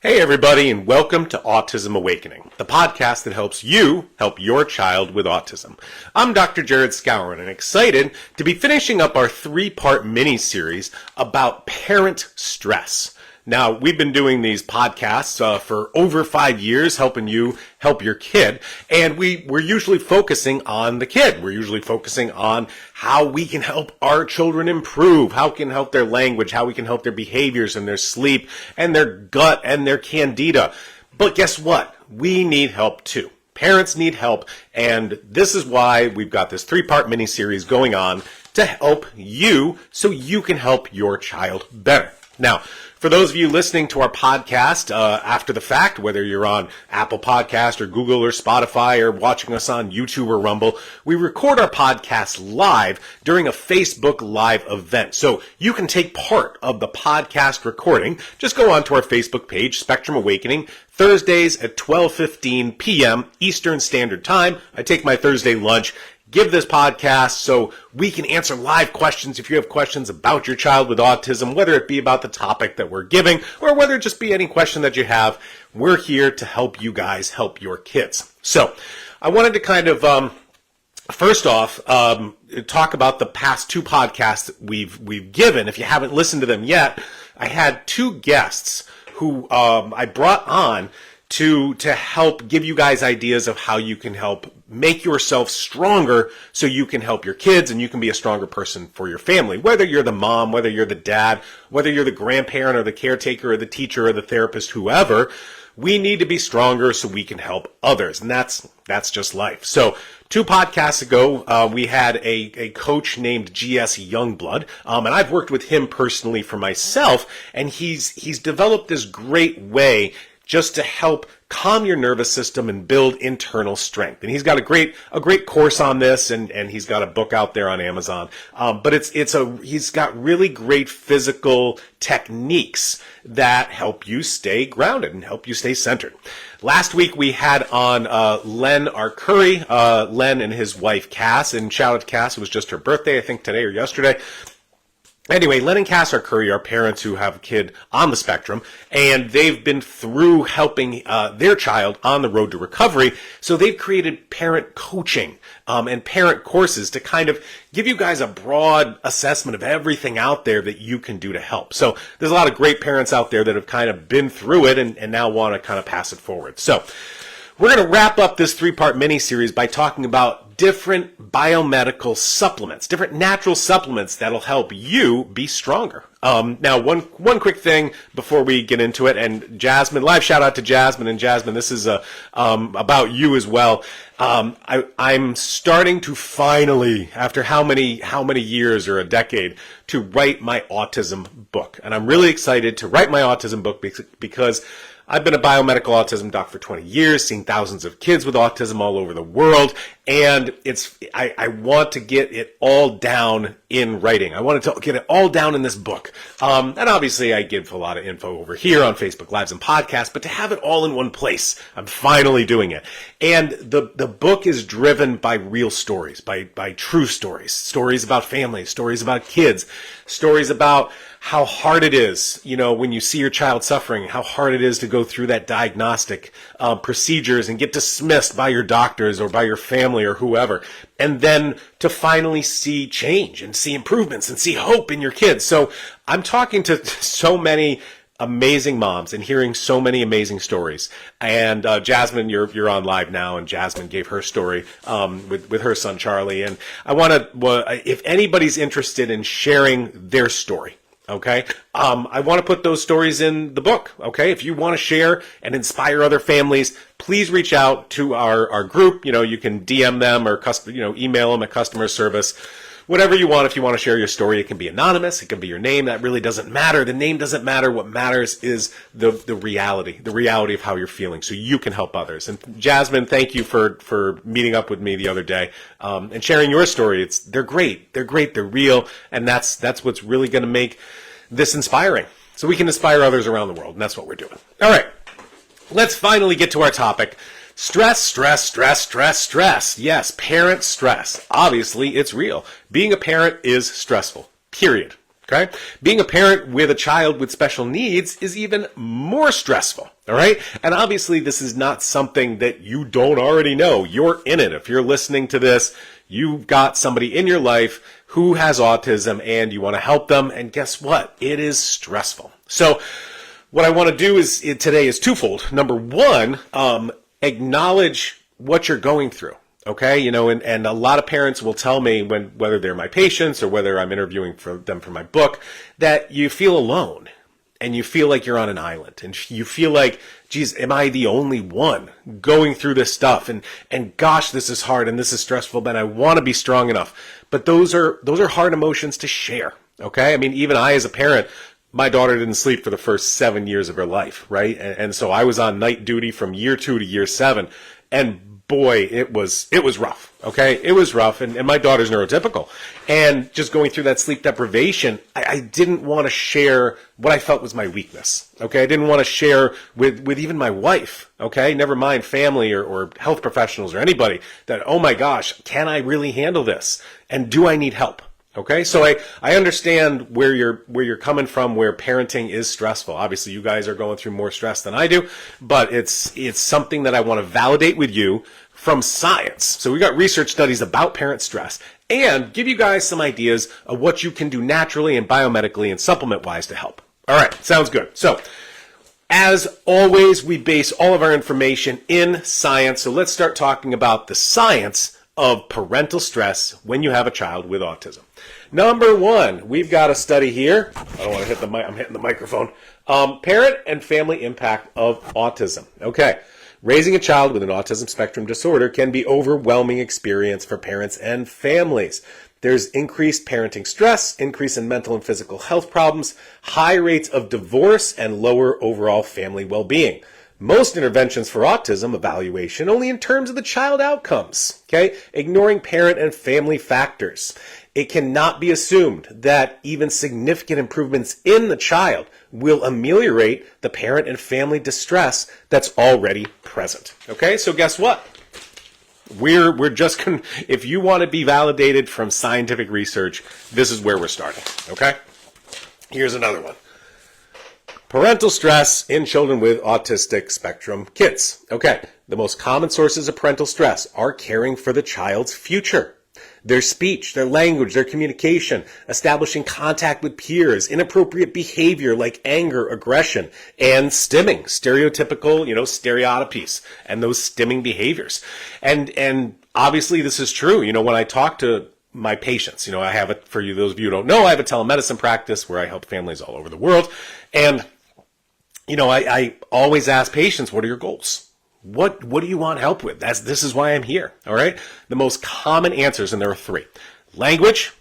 Hey everybody, and welcome to Autism Awakening, the podcast that helps you help your child with autism. I'm Dr. Jared Skowron, and excited to be finishing up our 3-part mini-series about parent stress. Now, we've been doing these podcasts for over 5 years, helping you help your kid, and we're usually focusing on the kid. We're usually focusing on how we can help our children improve, how we can help their language, how we can help their behaviors and their sleep and their gut and their candida. But guess what? We need help too. Parents need help, and this is why we've got this 3-part mini-series going on to help you so you can help your child better. Now, for those of you listening to our podcast after the fact, whether you're on Apple Podcast or Google or Spotify or watching us on YouTube or Rumble, we record our podcast live during a Facebook Live event. So you can take part of the podcast recording. Just go onto our Facebook page, Spectrum Awakening, Thursdays at 12:15 p.m. Eastern Standard Time. I take my Thursday lunch. Give this podcast so we can answer live questions if you have questions about your child with autism, whether it be about the topic that we're giving or whether it just be any question that you have. We're here to help you guys help your kids. So I wanted to kind of first off talk about the past 2 podcasts that we've given. If you haven't listened to them yet, I had 2 guests who I brought on to help give you guys ideas of how you can help make yourself stronger so you can help your kids and you can be a stronger person for your family. Whether you're the mom, whether you're the dad, whether you're the grandparent or the caretaker or the teacher or the therapist, whoever, we need to be stronger so we can help others. And that's just life. So 2 podcasts ago, we had a coach named G.S. Youngblood, and I've worked with him personally for myself, and he's developed this great way just to help calm your nervous system and build internal strength. And he's got a great course on this, and he's got a book out there on Amazon. But he's got really great physical techniques that help you stay grounded and help you stay centered. Last week we had on Len Arcuri, Len and his wife Cass, and shout out to Cass, it was just her birthday, I think today or yesterday. Anyway, Len and Cass Arcuri are parents who have a kid on the spectrum, and they've been through helping their child on the road to recovery. So they've created parent coaching and parent courses to kind of give you guys a broad assessment of everything out there that you can do to help. So there's a lot of great parents out there that have kind of been through it and now want to kind of pass it forward. So we're going to wrap up this 3-part mini-series by talking about different biomedical supplements, different natural supplements that'll help you be stronger. Now, one quick thing before we get into it, and Jasmine, live shout out to Jasmine, and Jasmine, this is about you as well. I'm starting to finally, after how many years or a decade, to write my autism book, and I'm really excited to write my autism book because I've been a biomedical autism doc for 20 years, seen thousands of kids with autism all over the world, and I want to get it all down in writing. I want to get it all down in this book. And obviously I give a lot of info over here on Facebook Lives and podcasts, but to have it all in one place, I'm finally doing it. And the book is driven by real stories, by true stories about families, stories about kids, stories about how hard it is, when you see your child suffering, how hard it is to go through that diagnostic procedures and get dismissed by your doctors or by your family or whoever, and then to finally see change and see improvements and see hope in your kids. So I'm talking to so many amazing moms and hearing so many amazing stories. And Jasmine, you're on live now, and Jasmine gave her story with her son Charlie. And I want to, if anybody's interested in sharing their story, okay, I want to put those stories in the book, okay? If you want to share and inspire other families, please reach out to our group. You can DM them or email them at customer service. Whatever you want. If you want to share your story, it can be anonymous. It can be your name. That really doesn't matter. The name doesn't matter. What matters is the reality of how you're feeling, so you can help others. And Jasmine, thank you for meeting up with me the other day and sharing your story. They're great. They're real, and that's what's really going to make this inspiring, so we can inspire others around the world, and that's what we're doing. All right, let's finally get to our topic. Stress. Yes, parent stress. Obviously, it's real. Being a parent is stressful, period. Okay? Being a parent with a child with special needs is even more stressful. All right? And obviously, this is not something that you don't already know. You're in it. If you're listening to this, you've got somebody in your life who has autism and you want to help them. And guess what? It is stressful. So what I want to do today is twofold. Number one, acknowledge what you're going through. Okay, and a lot of parents will tell me whether they're my patients or whether I'm interviewing for them for my book, that you feel alone and you feel like you're on an island and you feel like, geez, am I the only one going through this stuff? And gosh, this is hard and this is stressful, but I want to be strong enough. But those are hard emotions to share. Okay, I mean, even I as a parent, my daughter didn't sleep for the first 7 years of her life, right? And so I was on night duty from year 2 to year 7, and boy, it was rough, okay? It was rough, and my daughter's neurotypical. And just going through that sleep deprivation, I didn't want to share what I felt was my weakness, okay? I didn't want to share with even my wife, okay? Never mind family or health professionals or anybody that, oh my gosh, can I really handle this? And do I need help? Okay, so I understand where you're coming from, where parenting is stressful. Obviously, you guys are going through more stress than I do, but it's something that I want to validate with you from science. So we got research studies about parent stress and give you guys some ideas of what you can do naturally and biomedically and supplement-wise to help. All right, sounds good. So as always, we base all of our information in science. So let's start talking about the science of parental stress when you have a child with autism. Number one, we've got a study here. I don't want to hit the mic. I'm hitting the microphone. Parent and family impact of autism. Okay. Raising a child with an autism spectrum disorder can be an overwhelming experience for parents and families. There's increased parenting stress, increase in mental and physical health problems, high rates of divorce, and lower overall family well-being. Most interventions for autism evaluation only in terms of the child outcomes, okay? Ignoring parent and family factors. It cannot be assumed that even significant improvements in the child will ameliorate the parent and family distress that's already present, okay? So guess what? We're just if you want to be validated from scientific research, this is where we're starting, okay? Here's another one. Parental stress in children with autistic spectrum kids. Okay, the most common sources of parental stress are caring for the child's future. Their speech, their language, their communication, establishing contact with peers, inappropriate behavior like anger, aggression, and stimming, stereotypical, stereotypies, and those stimming behaviors. And obviously this is true. When I talk to my patients, I have it, for you, those of you who don't know, I have a telemedicine practice where I help families all over the world. And I always ask patients, what are your goals? What do you want help with? This is why I'm here, all right? The most common answers, and there are 3. Language,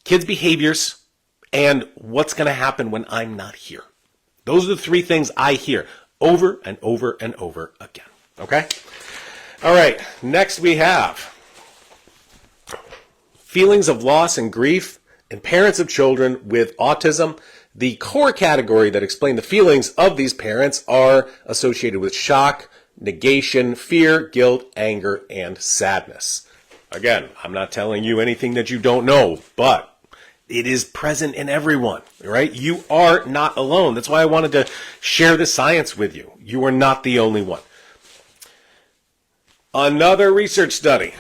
kids' behaviors, and what's going to happen when I'm not here. Those are the 3 things I hear over and over and over again, okay? All right, next we have feelings of loss and grief in parents of children with autism. The core category that explain the feelings of these parents are associated with shock, negation, fear, guilt, anger, and sadness. Again, I'm not telling you anything that you don't know, but it is present in everyone, right? You are not alone. That's why I wanted to share the science with you. You are not the only one. Another research study.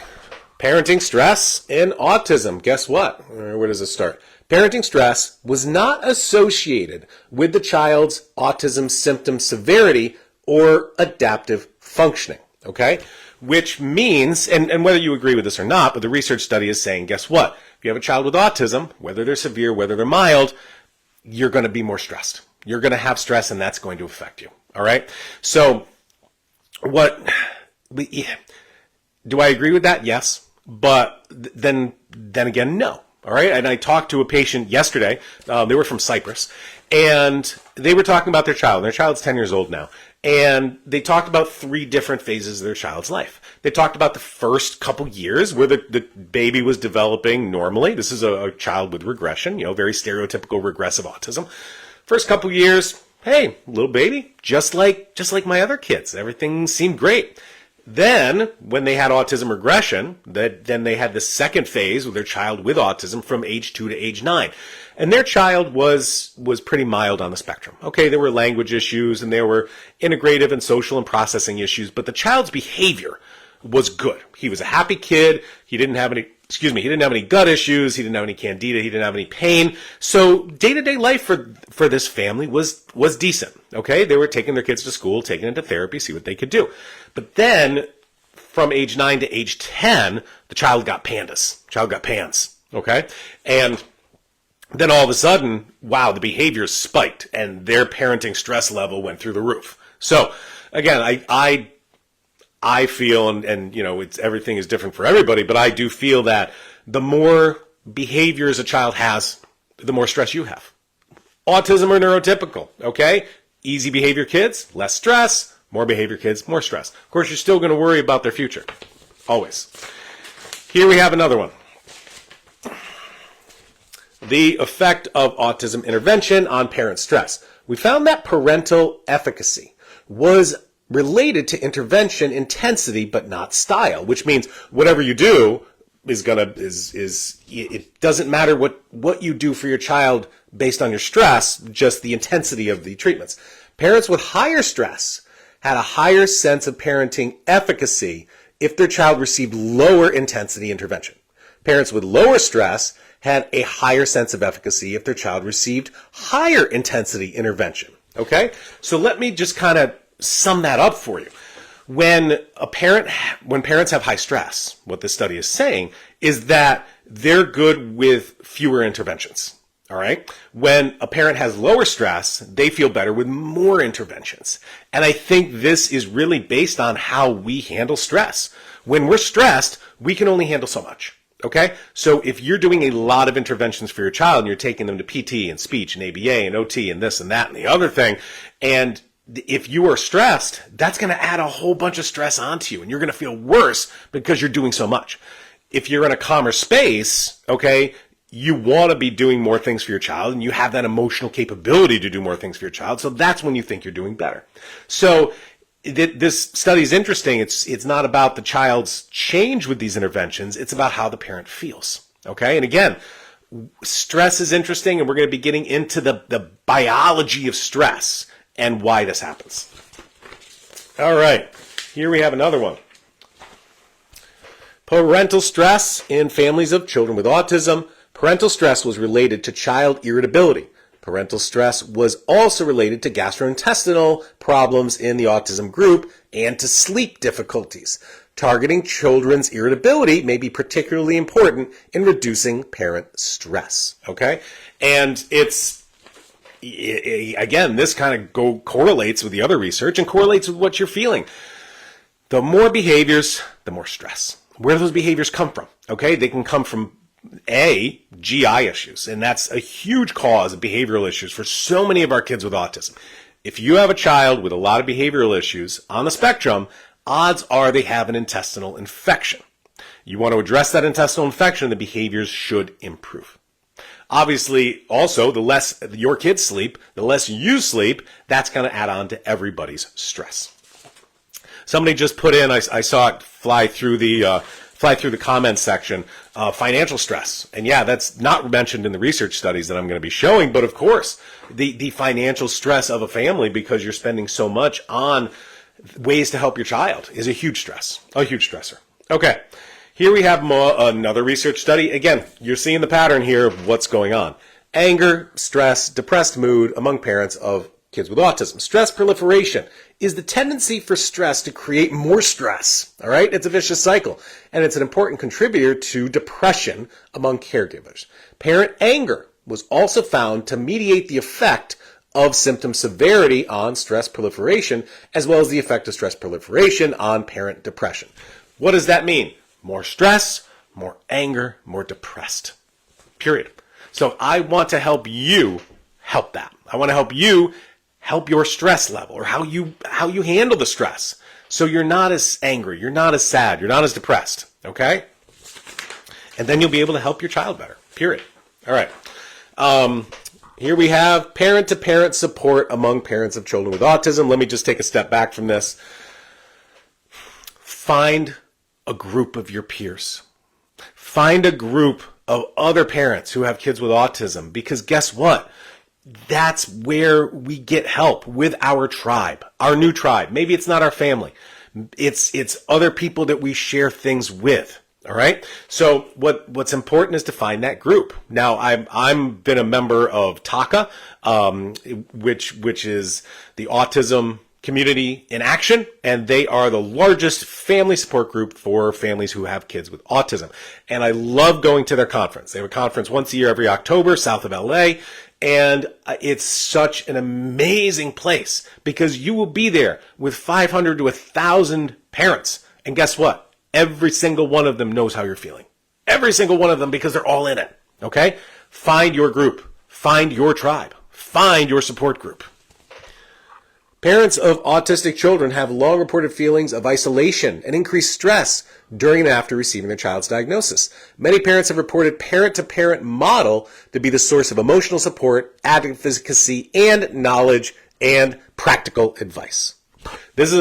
Parenting stress in autism. Guess what? Where does it start? Parenting stress was not associated with the child's autism symptom severity or adaptive functioning, okay? Which means, and whether you agree with this or not, but the research study is saying, guess what? If you have a child with autism, whether they're severe, whether they're mild, you're going to be more stressed. You're going to have stress, and that's going to affect you, all right? So do I agree with that? Yes. But then again, no. All right. And I talked to a patient yesterday. They were from Cyprus, and they were talking about their child. Their child's 10 years old now. And they talked about 3 different phases of their child's life. They talked about the first couple years where the baby was developing normally. This is a child with regression, very stereotypical regressive autism. First couple years, hey, little baby, just like my other kids. Everything seemed great. Then, when they had autism regression, then they had the second phase with their child with autism from age 2 to age 9. And their child was pretty mild on the spectrum. Okay, there were language issues and there were integrative and social and processing issues, but the child's behavior was good. He was a happy kid. He didn't have any gut issues. He didn't have any candida. He didn't have any pain. So day-to-day life for this family was decent. Okay, they were taking their kids to school, taking them to therapy, see what they could do. But then from age 9 to age 10, the child got pandas. Child got pans. Okay, and then all of a sudden, wow, the behaviors spiked and their parenting stress level went through the roof. So again, I feel, and you know, everything is different for everybody, but I do feel that the more behaviors a child has, the more stress you have. Autism or neurotypical, okay? Easy behavior kids, less stress. More behavior kids, more stress. Of course, you're still going to worry about their future. Always. Here we have another one. The effect of autism intervention on parent stress. We found that parental efficacy was related to intervention intensity but not style, which means whatever you do it doesn't matter what you do for your child based on your stress, just the intensity of the treatments. Parents with higher stress had a higher sense of parenting efficacy if their child received lower intensity intervention. Parents with lower stress had a higher sense of efficacy if their child received higher intensity intervention. Okay? So let me just kind of sum that up for you. When parents have high stress, what this study is saying is that they're good with fewer interventions. All right? When a parent has lower stress, they feel better with more interventions. And I think this is really based on how we handle stress. When we're stressed, we can only handle so much. Okay? So if you're doing a lot of interventions for your child and you're taking them to PT and speech and ABA and OT and this and that and the other thing, and if you are stressed, that's going to add a whole bunch of stress onto you and you're going to feel worse because you're doing so much. If you're in a calmer space, okay, you want to be doing more things for your child and you have that emotional capability to do more things for your child. So that's when you think you're doing better. So this study is interesting. It's not about the child's change with these interventions. It's about how the parent feels. Okay. And again, stress is interesting and we're going to be getting into the biology of stress and why this happens. All right. Here we have another one. Parental stress in families of children with autism. Parental stress was related to child irritability. Parental stress was also related to gastrointestinal problems in the autism group and to sleep difficulties. Targeting children's irritability may be particularly important in reducing parent stress. Okay? And again, this kind of correlates with the other research and correlates with what you're feeling. The more behaviors, the more stress. Where do those behaviors come from? Okay? They can come from GI issues, and that's a huge cause of behavioral issues for so many of our kids with autism. If you have a child with a lot of behavioral issues on the spectrum, odds are they have an intestinal infection. You want to address that intestinal infection, the behaviors should improve. Obviously, also, the less your kids sleep, the less you sleep, that's going to add on to everybody's stress. Somebody just put in, I saw it fly through the comments section, financial stress. And yeah, that's not mentioned in the research studies that I'm going to be showing, but of course, the financial stress of a family because you're spending so much on ways to help your child is a huge stressor. Okay, here we have another research study. Again, you're seeing the pattern here of what's going on. Anger, stress, depressed mood among parents of kids with autism. Stress proliferation is the tendency for stress to create more stress. All right? It's a vicious cycle, and it's an important contributor to depression among caregivers. Parent anger was also found to mediate the effect of symptom severity on stress proliferation, as well as the effect of stress proliferation on parent depression. What does that mean? More stress, more anger, more depressed. Period. So I want to help you help that. I want to help you help your stress level or how you handle the stress. So you're not as angry, you're not as sad, you're not as depressed, okay? And then you'll be able to help your child better, period. All right. Here we have parent-to-parent support among parents of children with autism. Let me just take a step back from this. find a group of your peers. Find a group of other parents who have kids with autism, because guess what? That's where we get help with our tribe, our new tribe. Maybe it's not our family. It's other people that we share things with. All right. So what's important is to find that group. Now I'm been a member of TACA, which is the Autism Community in Action, and they are the largest family support group for families who have kids with autism. And I love going to their conference. They have a conference once a year every October, south of LA. And it's such an amazing place because you will be there with 500 to 1,000 parents. And guess what? Every single one of them knows how you're feeling. Every single one of them, because they're all in it. Okay? Find your group. Find your tribe. Find your support group. Parents of autistic children have long reported feelings of isolation and increased stress during and after receiving their child's diagnosis. Many parents have reported parent-to-parent model to be the source of emotional support, advocacy, and knowledge and practical advice. These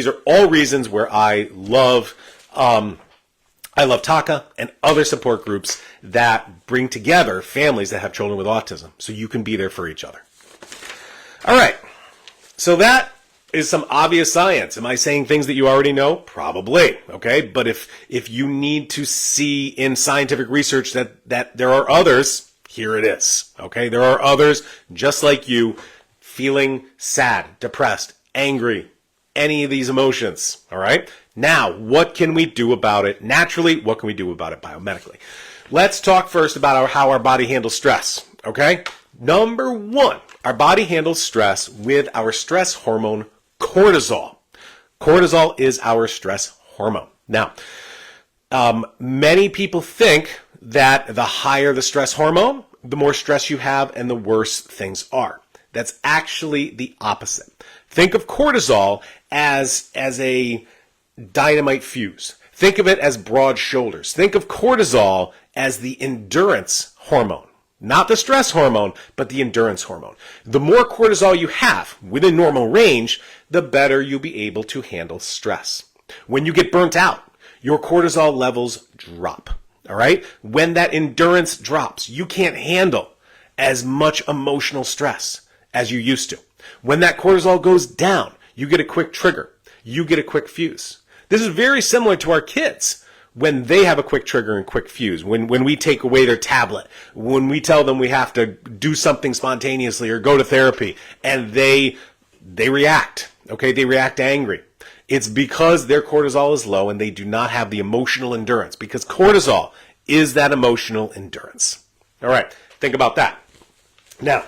are all reasons where I love TACA and other support groups that bring together families that have children with autism so you can be there for each other. All right. So that is some obvious science. Am I saying things that you already know? Probably. Okay. But if you need to see in scientific research that there are others, here it is. Okay. There are others just like you feeling sad, depressed, angry, any of these emotions. All right. Now, what can we do about it naturally? What can we do about it biomedically? Let's talk first about how our body handles stress. Okay. Number one, our body handles stress with our stress hormone, cortisol. Cortisol is our stress hormone. Now, many people think that the higher the stress hormone, the more stress you have and the worse things are. That's actually the opposite. Think of cortisol as a dynamite fuse. Think of it as broad shoulders. Think of cortisol as the endurance hormone. Not the stress hormone, but the endurance hormone. The more cortisol you have within normal range, the better you'll be able to handle stress. When you get burnt out, your cortisol levels drop. All right? When that endurance drops, you can't handle as much emotional stress as you used to. When that cortisol goes down, you get a quick trigger. You get a quick fuse. This is very similar to our kids. When they have a quick trigger and quick fuse, when we take away their tablet, when we tell them we have to do something spontaneously or go to therapy, and they react, okay? They react angry. It's because their cortisol is low and they do not have the emotional endurance, because cortisol is that emotional endurance. All right, think about that. Now,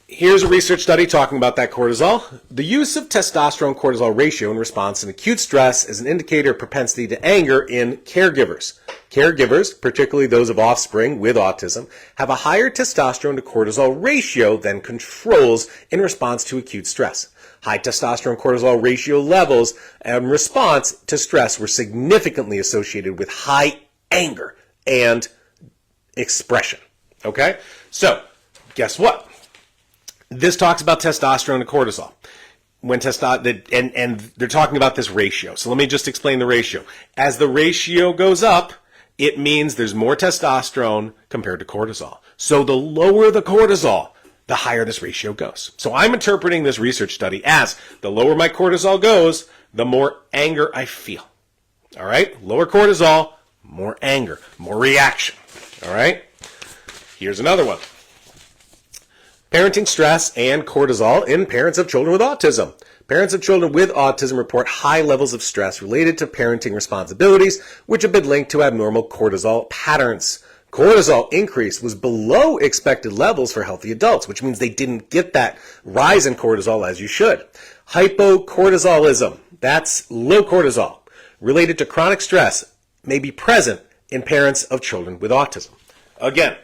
here's a research study talking about that cortisol. The use of testosterone-cortisol ratio in response to acute stress is an indicator of propensity to anger in caregivers. Caregivers, particularly those of offspring with autism, have a higher testosterone to cortisol ratio than controls in response to acute stress. High testosterone-cortisol ratio levels in response to stress were significantly associated with high anger and expression. Okay? So, guess what? This talks about testosterone and cortisol. And they're talking about this ratio. So let me just explain the ratio. As the ratio goes up, it means there's more testosterone compared to cortisol. So the lower the cortisol, the higher this ratio goes. So I'm interpreting this research study as the lower my cortisol goes, the more anger I feel. All right? Lower cortisol, more anger, more reaction. All right? Here's another one. Parenting stress and cortisol in parents of children with autism. Parents of children with autism report high levels of stress related to parenting responsibilities, which have been linked to abnormal cortisol patterns. Cortisol increase was below expected levels for healthy adults, which means they didn't get that rise in cortisol as you should. Hypocortisolism, that's low cortisol, related to chronic stress, may be present in parents of children with autism. Again,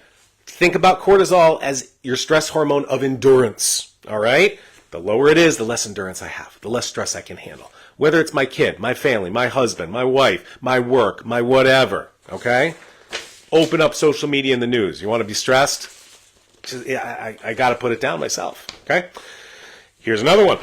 think about cortisol as your stress hormone of endurance, all right? The lower it is, the less endurance I have, the less stress I can handle. Whether it's my kid, my family, my husband, my wife, my work, my whatever, okay? Open up social media and the news. You want to be stressed? I got to put it down myself, okay? Here's another one.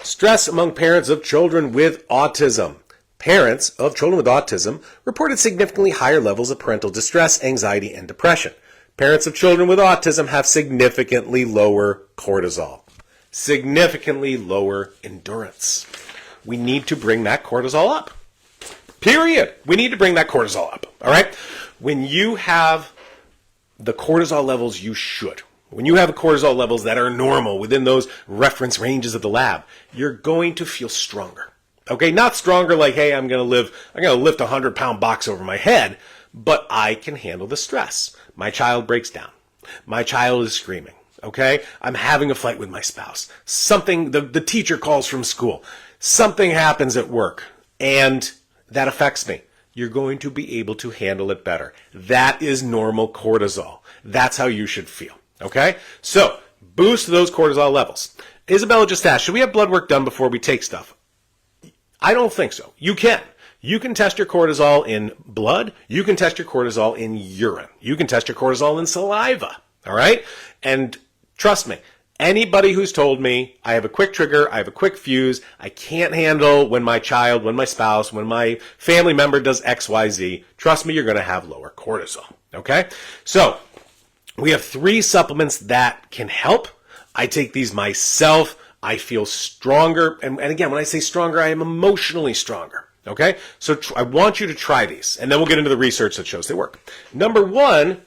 Stress among parents of children with autism. Parents of children with autism reported significantly higher levels of parental distress, anxiety, and depression. Parents of children with autism have significantly lower cortisol, significantly lower endurance. We need to bring that cortisol up. Period. We need to bring that cortisol up. All right? When you have the cortisol levels you should, when you have cortisol levels that are normal within those reference ranges of the lab, you're going to feel stronger. Okay? Not stronger like, hey, I'm going to lift a 100-pound box over my head, but I can handle the stress. My child breaks down. My child is screaming. Okay? I'm having a fight with my spouse. Something, the teacher calls from school. Something happens at work, and that affects me. You're going to be able to handle it better. That is normal cortisol. That's how you should feel. Okay? So, boost those cortisol levels. Isabella just asked, should we have blood work done before we take stuff? I don't think so. You can. You can test your cortisol in blood. You can test your cortisol in urine. You can test your cortisol in saliva. All right? And trust me, anybody who's told me, I have a quick trigger, I have a quick fuse, I can't handle when my child, when my spouse, when my family member does X, Y, Z, trust me, you're going to have lower cortisol. Okay? So, we have 3 supplements that can help. I take these myself. I feel stronger. And again, when I say stronger, I am emotionally stronger. Okay? So I want you to try these. And then we'll get into the research that shows they work. Number 1,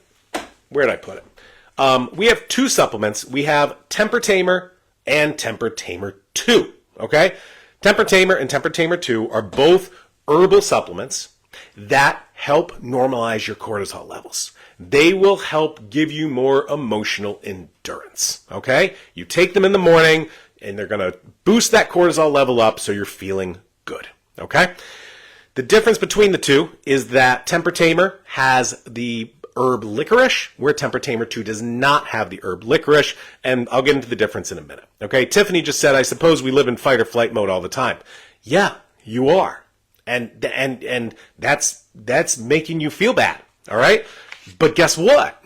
where did I put it? We have 2 supplements. We have Temper Tamer and Temper Tamer 2. Okay? Temper Tamer and Temper Tamer 2 are both herbal supplements that help normalize your cortisol levels. They will help give you more emotional endurance, okay? You take them in the morning, and they're going to boost that cortisol level up so you're feeling good, okay? The difference between the 2 is that Temper Tamer has the herb licorice, where Temper Tamer 2 does not have the herb licorice, and I'll get into the difference in a minute, okay? Tiffany just said, I suppose we live in fight or flight mode all the time. Yeah, you are. And that's making you feel bad, all right? But guess what?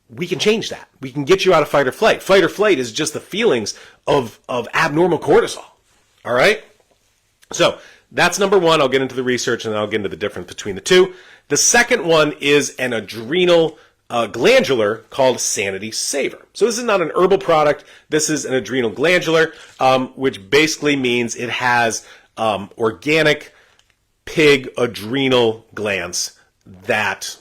We can change that. We can get you out of fight or flight. Fight or flight is just the feelings of abnormal cortisol. All right? So that's number 1. I'll get into the research and then I'll get into the difference between the 2. The second one is an adrenal glandular called Sanity Saver. So this is not an herbal product. This is an adrenal glandular, which basically means it has organic pig adrenal glands that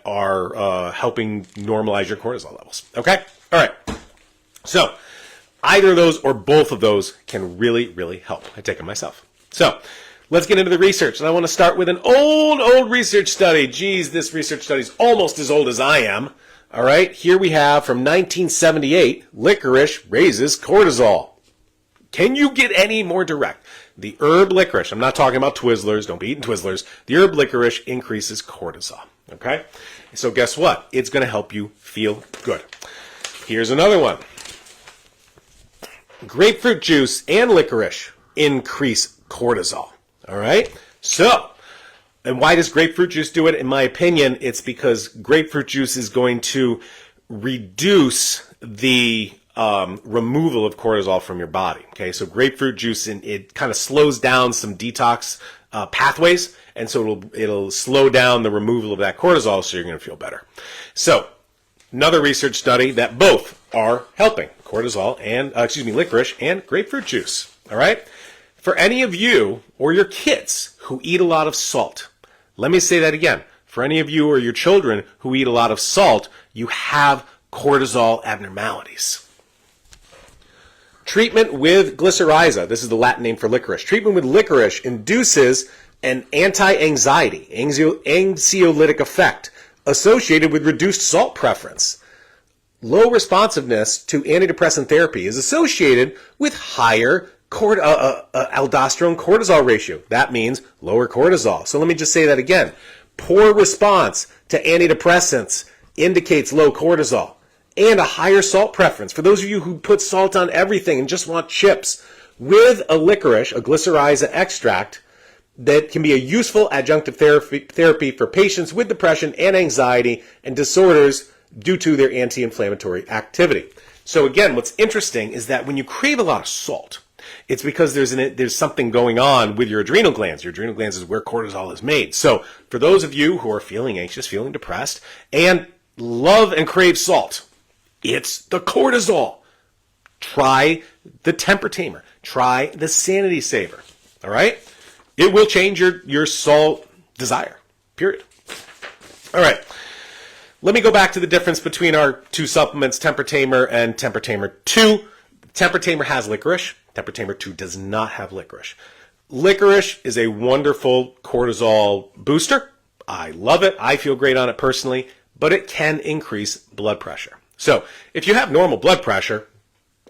are helping normalize your cortisol levels. Okay? All right. So, either of those or both of those can really, really help. I take them myself. So, let's get into the research. And I want to start with an old research study. Geez, this research study is almost as old as I am. All right? Here we have from 1978, licorice raises cortisol. Can you get any more direct? The herb licorice, I'm not talking about Twizzlers, don't be eating Twizzlers. The herb licorice increases cortisol, okay? So guess what? It's going to help you feel good. Here's another one. Grapefruit juice and licorice increase cortisol, all right? So, and why does grapefruit juice do it? In my opinion, it's because grapefruit juice is going to reduce the removal of cortisol from your body. Okay, so grapefruit juice, it kind of slows down some detox pathways, and so it'll slow down the removal of that cortisol, so you're going to feel better. So, another research study that both are helping cortisol and licorice and grapefruit juice. All right, for any of you or your kids who eat a lot of salt, let me say that again. For any of you or your children who eat a lot of salt, you have cortisol abnormalities. Treatment with glycyrrhiza, this is the Latin name for licorice. Treatment with licorice induces an anti-anxiety, anxiolytic effect associated with reduced salt preference. Low responsiveness to antidepressant therapy is associated with higher aldosterone cortisol ratio. That means lower cortisol. So let me just say that again. Poor response to antidepressants indicates low cortisol. And a higher salt preference. For those of you who put salt on everything and just want chips, with a licorice, a glycyrrhiza extract, that can be a useful adjunctive therapy for patients with depression and anxiety and disorders due to their anti-inflammatory activity. So again, what's interesting is that when you crave a lot of salt, It's because there's something going on with your adrenal glands. Your adrenal glands is where cortisol is made. So for those of you who are feeling anxious, feeling depressed, and love and crave salt, it's the cortisol. Try the temper tamer. Try the sanity saver. All right? It will change your salt desire. Period. All right. Let me go back to the difference between our two supplements, Temper Tamer and Temper Tamer 2. Temper Tamer has licorice. Temper Tamer 2 does not have licorice. Licorice is a wonderful cortisol booster. I love it. I feel great on it personally, but it can increase blood pressure. So if you have normal blood pressure,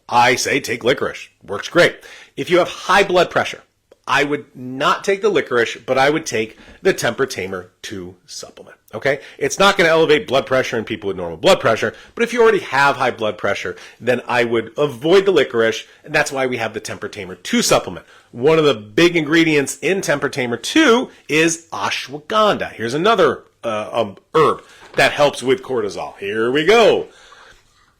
I say take licorice. Works great. If you have high blood pressure, I would not take the licorice, but I would take the Temper Tamer 2 supplement. Okay? It's not going to elevate blood pressure in people with normal blood pressure, but if you already have high blood pressure, then I would avoid the licorice, and that's why we have the Temper Tamer 2 supplement. One of the big ingredients in Temper Tamer 2 is ashwagandha. Here's another herb that helps with cortisol. Here we go.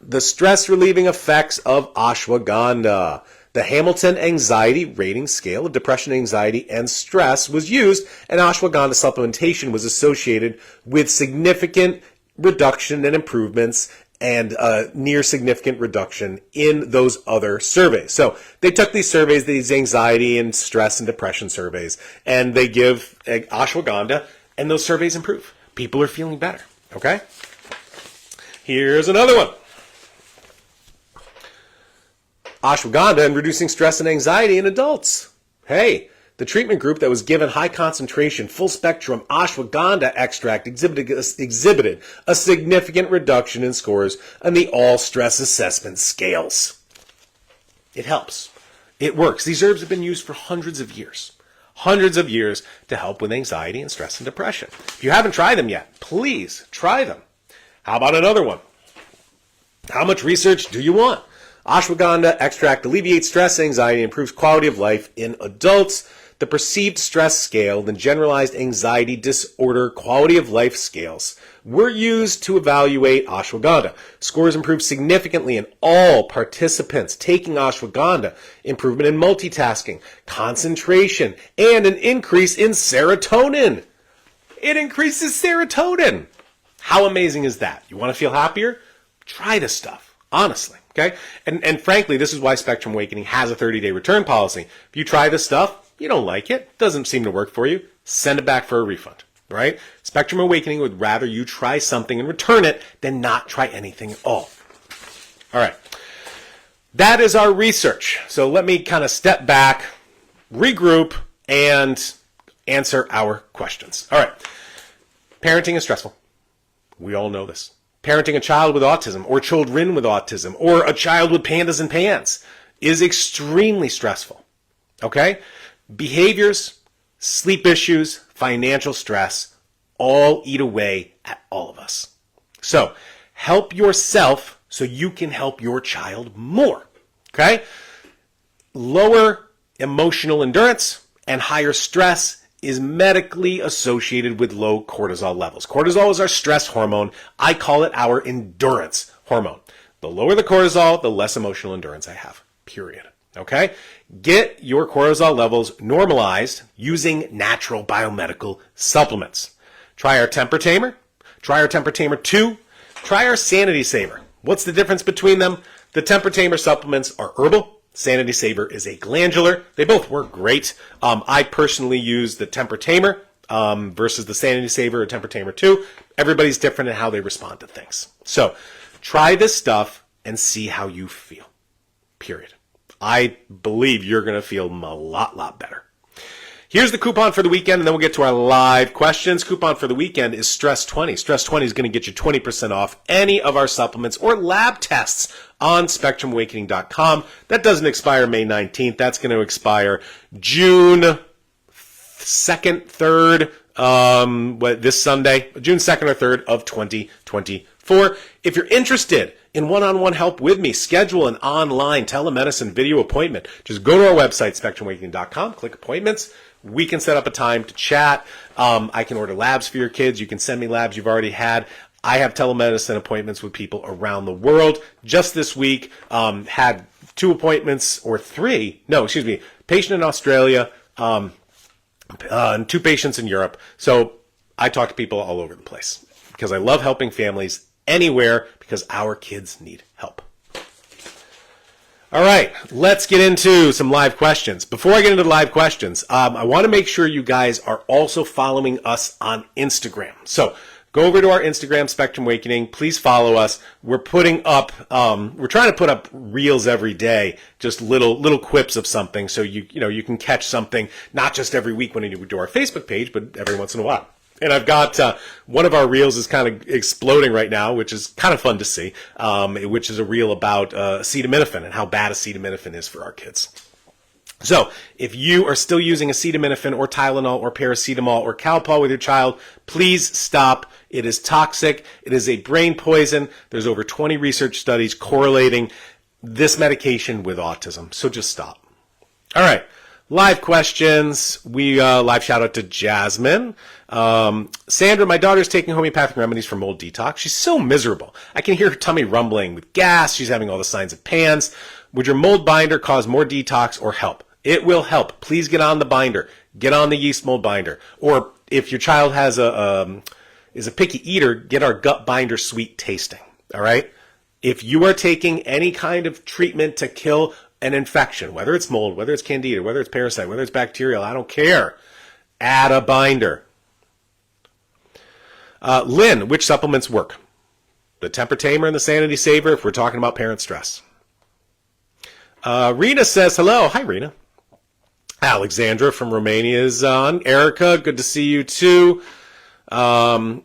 The stress-relieving effects of ashwagandha. The Hamilton Anxiety Rating Scale of depression, anxiety, and stress was used, and ashwagandha supplementation was associated with significant reduction and improvements and near significant reduction in those other surveys. So they took these surveys, these anxiety and stress and depression surveys, and they give ashwagandha, and those surveys improve. People are feeling better, okay? Here's another one. Ashwagandha and reducing stress and anxiety in adults. Hey, the treatment group that was given high concentration, full spectrum ashwagandha extract exhibited a significant reduction in scores on the all stress assessment scales. It helps. It works. These herbs have been used for hundreds of years to help with anxiety and stress and depression. If you haven't tried them yet, please try them. How about another one? How much research do you want? Ashwagandha extract alleviates stress, anxiety, and improves quality of life in adults. The perceived stress scale, the generalized anxiety disorder quality of life scales were used to evaluate ashwagandha. Scores improved significantly in all participants taking ashwagandha. Improvement in multitasking, concentration, and an increase in serotonin. It increases serotonin. How amazing is that? You want to feel happier? Try this stuff, honestly. Okay? And frankly, this is why Spectrum Awakening has a 30-day return policy. If you try this stuff, you don't like it, doesn't seem to work for you, send it back for a refund, right? Spectrum Awakening would rather you try something and return it than not try anything at all. All right. That is our research. So let me kind of step back, regroup, and answer our questions. All right. Parenting is stressful. We all know this. Parenting a child with autism or children with autism or a child with pandas and pants is extremely stressful. Okay? Behaviors, sleep issues, financial stress all eat away at all of us. So help yourself so you can help your child more. Okay? Lower emotional endurance and higher stress is medically associated with low cortisol levels. Cortisol is our stress hormone. I call it our endurance hormone. The lower the cortisol, the less emotional endurance I have, period. Okay? Get your cortisol levels normalized using natural biomedical supplements. Try our Temper Tamer. Try our Temper Tamer 2. Try our Sanity Saver. What's the difference between them? The Temper Tamer supplements are herbal. Sanity Saver is a glandular. They both work great. I personally use the Temper Tamer versus the Sanity Saver or Temper Tamer 2. Everybody's different in how they respond to things. So try this stuff and see how you feel. Period. I believe you're going to feel a lot better. Here's the coupon for the weekend, and then we'll get to our live questions. Coupon for the weekend is Stress20. Stress20 is going to get you 20% off any of our supplements or lab tests on SpectrumAwakening.com. That doesn't expire May 19th. That's going to expire June 2nd, 3rd, this Sunday, June 2nd or 3rd of 2024. If you're interested in one-on-one help with me, schedule an online telemedicine video appointment. Just go to our website, SpectrumAwakening.com, click appointments. We can set up a time to chat. I can order labs for your kids. You can send me labs you've already had. I have telemedicine appointments with people around the world. Just this week, had 2 appointments or 3. No, excuse me. Patient in Australia, and 2 patients in Europe. So I talk to people all over the place because I love helping families anywhere because our kids need help. All right, let's get into some live questions. Before I get into the live questions, I want to make sure you guys are also following us on Instagram. So go over to our Instagram, Spectrum Awakening. Please follow us. We're putting up, we're trying to put up reels every day, just little quips of something, so you can catch something not just every week when we do our Facebook page, but every once in a while. And I've got one of our reels is kind of exploding right now, which is kind of fun to see, which is a reel about acetaminophen and how bad acetaminophen is for our kids. So if you are still using acetaminophen or Tylenol or paracetamol or Calpol with your child, please stop. It is toxic. It is a brain poison. There's over 20 research studies correlating this medication with autism. So just stop. All right. Live questions. We live shout out to Jasmine. Sandra, my daughter's taking homeopathic remedies for mold detox. She's so miserable. I can hear her tummy rumbling with gas. She's having all the signs of PANS. Would your mold binder cause more detox or help? It will help. Please get on the binder. Get on the yeast mold binder. Or if your child has is a picky eater, get our gut binder sweet tasting. All right? If you are taking any kind of treatment to kill an infection, whether it's mold, whether it's candida, whether it's parasite, whether it's bacterial, I don't care. Add a binder. Lynn, which supplements work? The Temper Tamer and the Sanity Saver if we're talking about parent stress. Rena says hello. Hi, Rena. Alexandra from Romania is on. Erica, good to see you too. I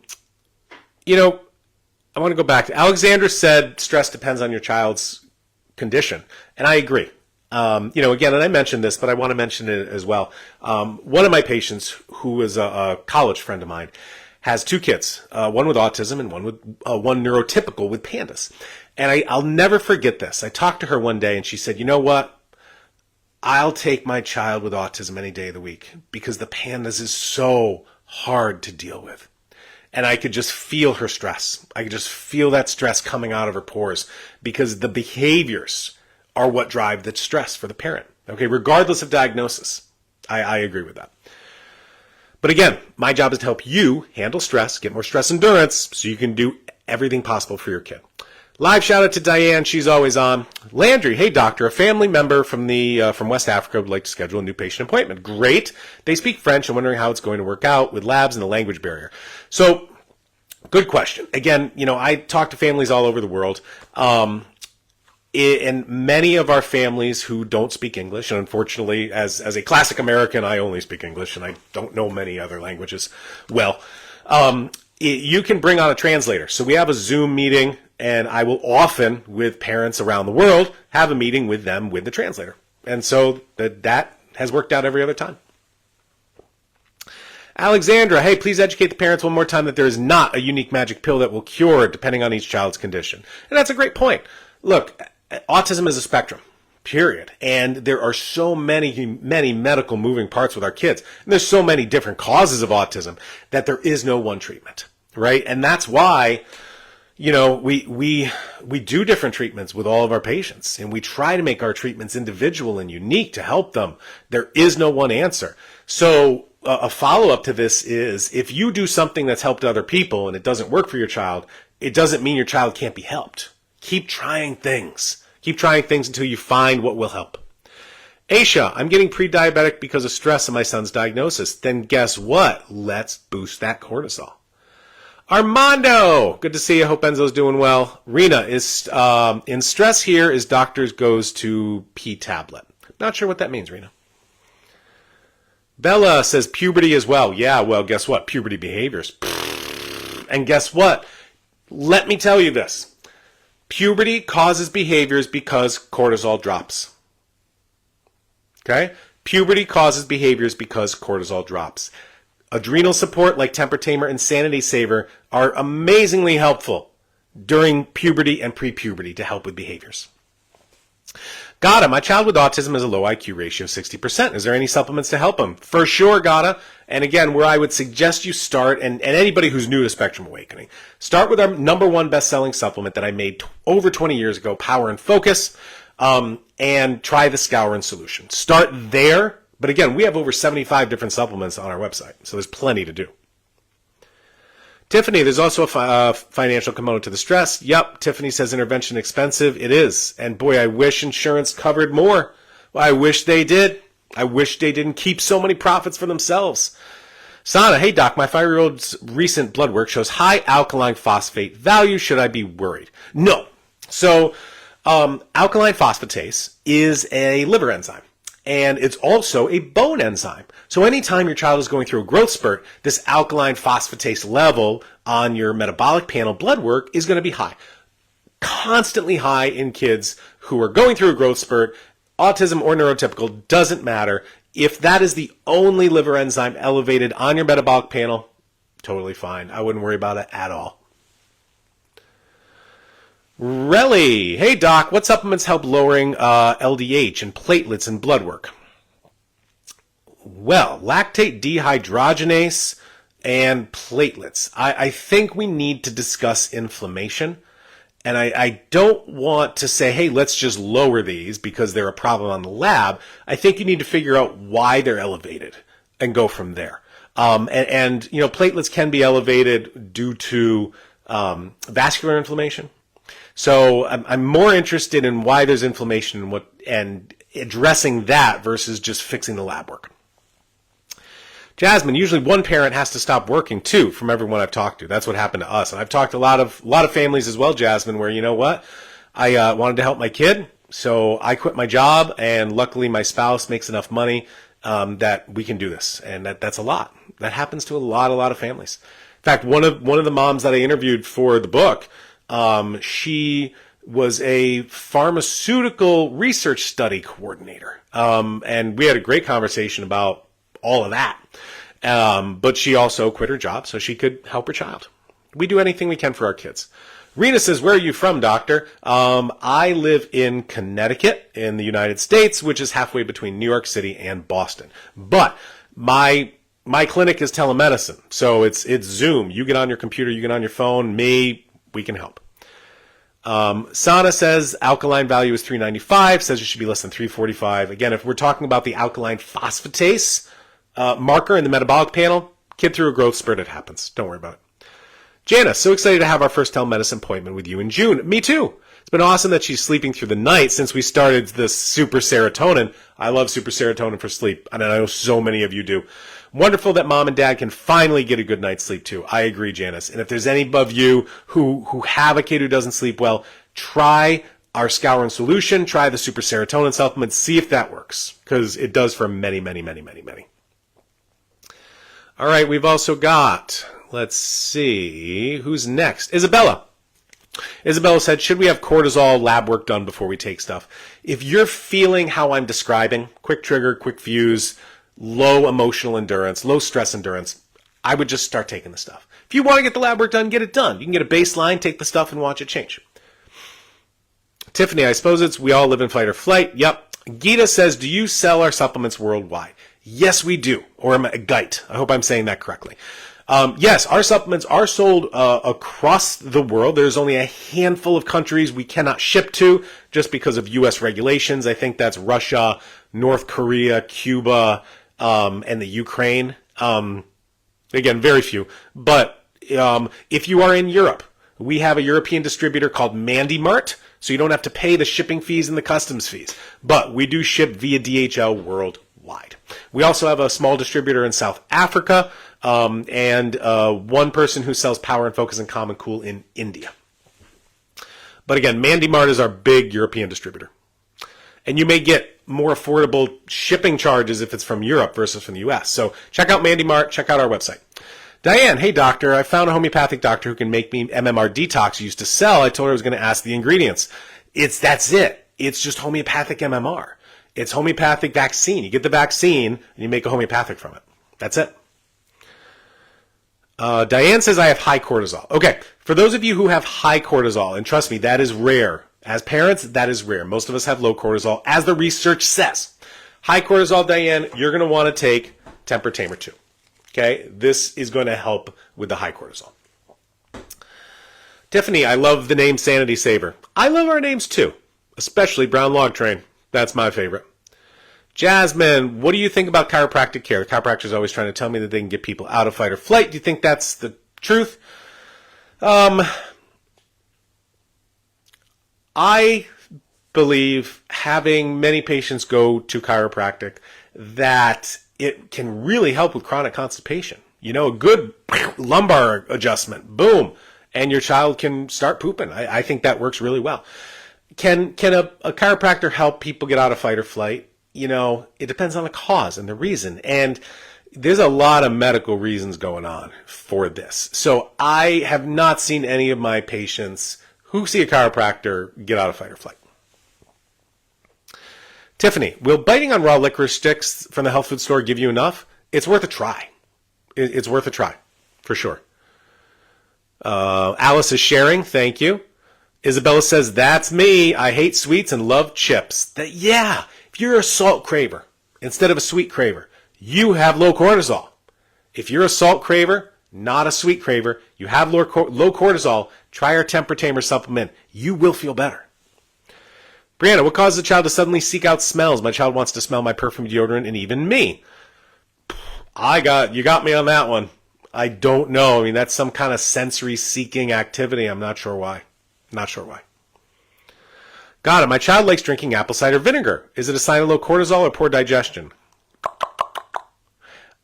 want to go back. Alexandra said stress depends on your child's condition, and I agree. Again, and I mentioned this, but I want to mention it as well. One of my patients, who is a college friend of mine, has 2 kids, one with autism and one neurotypical with pandas. And I'll never forget this. I talked to her one day and she said, you know what? I'll take my child with autism any day of the week because the pandas is so hard to deal with. And I could just feel her stress. I could just feel that stress coming out of her pores because the behaviors are what drive the stress for the parent. Okay, regardless of diagnosis. I agree with that. But again, my job is to help you handle stress, get more stress endurance, so you can do everything possible for your kid. Live shout out to Diane. She's always on. Landry, hey doctor, a family member from West Africa would like to schedule a new patient appointment. Great. They speak French. I'm wondering how it's going to work out with labs and the language barrier. So, good question. Again, I talk to families all over the world. And many of our families who don't speak English, and unfortunately, as a classic American, I only speak English and I don't know many other languages well. You can bring on a translator. So we have a Zoom meeting, and I will often, with parents around the world, have a meeting with them with the translator. And so that has worked out every other time. Alexandra, hey, please educate the parents one more time that there is not a unique magic pill that will cure depending on each child's condition. And that's a great point. Look, autism is a spectrum, period. And there are so many medical moving parts with our kids. And there's so many different causes of autism that there is no one treatment, right? And that's why, we do different treatments with all of our patients. And we try to make our treatments individual and unique to help them. There is no one answer. So a follow-up to this is if you do something that's helped other people and it doesn't work for your child, it doesn't mean your child can't be helped. Keep trying things. Keep trying things until you find what will help. Aisha, I'm getting pre-diabetic because of stress in my son's diagnosis. Then guess what? Let's boost that cortisol. Armando, good to see you. Hope Enzo's doing well. Rena, is in stress here is doctors goes to P tablet. Not sure what that means, Rena. Bella says puberty as well. Yeah, well, guess what? Puberty behaviors. And guess what? Let me tell you this. Puberty causes behaviors because cortisol drops. Okay? Puberty causes behaviors because cortisol drops. Adrenal support like Temper Tamer and Sanity Saver are amazingly helpful during puberty and pre-puberty to help with behaviors. Gata, my child with autism has a low IQ ratio of 60%. Is there any supplements to help him? For sure, Gata. And again, where I would suggest you start, and anybody who's new to Spectrum Awakening, start with our #1 best-selling supplement that I made over 20 years ago, Power and Focus. and try the Skowron solution. Start there. But again, we have over 75 different supplements on our website, so there's plenty to do. Tiffany, there's also a financial component to the stress. Yep, Tiffany says intervention expensive. It is. And boy, I wish insurance covered more. Well, I wish they did. I wish they didn't keep so many profits for themselves. Sana, hey doc, my 5-year-old's recent blood work shows high alkaline phosphate value. Should I be worried? No. So, alkaline phosphatase is a liver enzyme. And it's also a bone enzyme. So anytime your child is going through a growth spurt, this alkaline phosphatase level on your metabolic panel blood work is going to be high. Constantly high in kids who are going through a growth spurt. Autism or neurotypical, doesn't matter. If that is the only liver enzyme elevated on your metabolic panel, totally fine. I wouldn't worry about it at all. Relly, hey doc, what supplements help lowering LDH and platelets and blood work? Well, lactate dehydrogenase and platelets. I think we need to discuss inflammation. And I don't want to say, hey, let's just lower these because they're a problem on the lab. I think you need to figure out why they're elevated and go from there. And you know, platelets can be elevated due to vascular inflammation. So I'm more interested in why there's inflammation and addressing that versus just fixing the lab work. Jasmine, usually one parent has to stop working too, from everyone I've talked to. That's what happened to us. And I've talked to a lot of families as well, Jasmine, where, you know what, I wanted to help my kid, so I quit my job, and luckily my spouse makes enough money that we can do this. And that's a lot. That happens to a lot of families. In fact, one of the moms that I interviewed for the book, she was a pharmaceutical research study coordinator. And we had a great conversation about all of that. But she also quit her job so she could help her child. We do anything we can for our kids. Rena says, where are you from, doctor? I live in Connecticut in the United States, which is halfway between New York City and Boston. But my clinic is telemedicine. So it's Zoom. You get on your computer, you get on your phone, we can help. Sana says alkaline value is 395, says it should be less than 345. Again, if we're talking about the alkaline phosphatase marker in the metabolic panel, kid through a growth spurt, it happens. Don't worry about it. Jana, so excited to have our first telemedicine appointment with you in June. Me too. It's been awesome that she's sleeping through the night since we started this super serotonin. I love super serotonin for sleep, and I know so many of you do. Wonderful that mom and dad can finally get a good night's sleep too. I agree, Janice. And if there's any of you who have a kid who doesn't sleep well, try our Skowron solution, try the super serotonin supplement, see if that works, because it does for many. All right, we've also got, let's see, who's next? Isabella. Isabella said, should we have cortisol lab work done before we take stuff? If you're feeling how I'm describing, quick trigger, quick fuse, low emotional endurance, low stress endurance, I would just start taking the stuff. If you want to get the lab work done, get it done. You can get a baseline, take the stuff, and watch it change. Tiffany, I suppose we all live in fight or flight. Yep. Gita says, do you sell our supplements worldwide? Yes, we do. Or Gite. I hope I'm saying that correctly. Yes, our supplements are sold across the world. There's only a handful of countries we cannot ship to just because of U.S. regulations. I think that's Russia, North Korea, Cuba, and the Ukraine. Again, very few. But if you are in Europe, we have a European distributor called MandyMart, so you don't have to pay the shipping fees and the customs fees. But we do ship via DHL worldwide. We also have a small distributor in South Africa, and one person who sells Power and Focus and Calm and Cool in India. But again, MandyMart is our big European distributor. And you may get more affordable shipping charges if it's from Europe versus from the U.S. So check out MandyMart, check out our website. Diane, hey doctor, I found a homeopathic doctor who can make me MMR detox used to sell. I told her I was going to ask the ingredients. That's it. It's just homeopathic MMR. It's homeopathic vaccine. You get the vaccine and you make a homeopathic from it. That's it. Diane says I have high cortisol. Okay, for those of you who have high cortisol, and trust me, that is rare. As parents, that is rare. Most of us have low cortisol, as the research says. High cortisol, Diane, you're going to want to take Temper Tamer 2. Okay, this is going to help with the high cortisol. Tiffany, I love the name Sanity Saver. I love our names too. especially brown log train. That's my favorite. Jasmine, what do you think about chiropractic care? The chiropractor is always trying to tell me that they can get people out of fight or flight. Do you think that's the truth? I believe, having many patients go to chiropractic, that it can really help with chronic constipation. You know, a good lumbar adjustment, boom, and your child can start pooping. I think that works really well. Can a chiropractor help people get out of fight or flight? You know, it depends on the cause and the reason. And there's a lot of medical reasons going on for this. So I have not seen any of my patients who see a chiropractor get out of fight or flight. Tiffany, will biting on raw licorice sticks from the health food store give you enough? It's worth a try. It's worth a try, for sure. Alice is sharing. Thank you. Isabella says, that's me. I hate sweets and love chips. Yeah, if you're a salt craver instead of a sweet craver, you have low cortisol. If you're a salt craver, not a sweet craver, you have low cortisol, try our Temper Tamer supplement. You will feel better. Brianna, what causes a child to suddenly seek out smells? My child wants to smell my perfume, deodorant, and even me. You got me on that one. I don't know. I mean, that's some kind of sensory seeking activity. I'm not sure why. Got it. My child likes drinking apple cider vinegar. Is it a sign of low cortisol or poor digestion?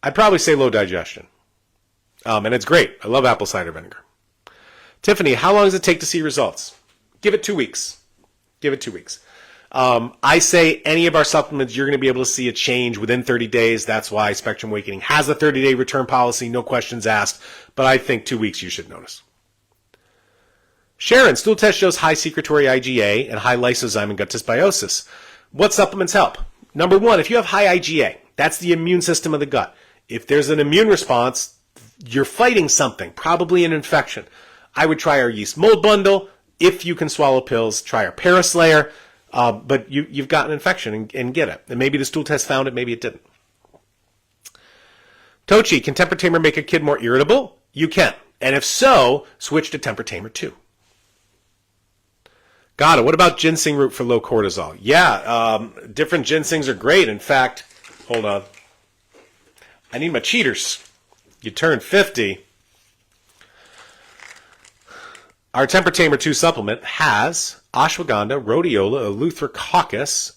I'd probably say low digestion. And it's great. I love apple cider vinegar. Tiffany, how long does it take to see results? Give it 2 weeks. I say any of our supplements, you're going to be able to see a change within 30 days. That's why Spectrum Awakening has a 30-day return policy, no questions asked. But I think 2 weeks you should notice. Sharon, stool test shows high secretory IgA and high lysozyme and gut dysbiosis. What supplements help? Number one, if you have high IgA, that's the immune system of the gut. If there's an immune response, you're fighting something, probably an infection. I would try our yeast mold bundle. If you can swallow pills, try our Paraslayer. But you've got an infection and get it. And maybe the stool test found it, maybe it didn't. Tochi, can Temper Tamer make a kid more irritable? You can. And if so, switch to Temper Tamer 2. Got it. What about ginseng root for low cortisol? Yeah, different ginsengs are great. In fact, hold on. I need my cheaters. You turn 50. Our Temper Tamer 2 supplement has ashwagandha, rhodiola, eleutherococcus,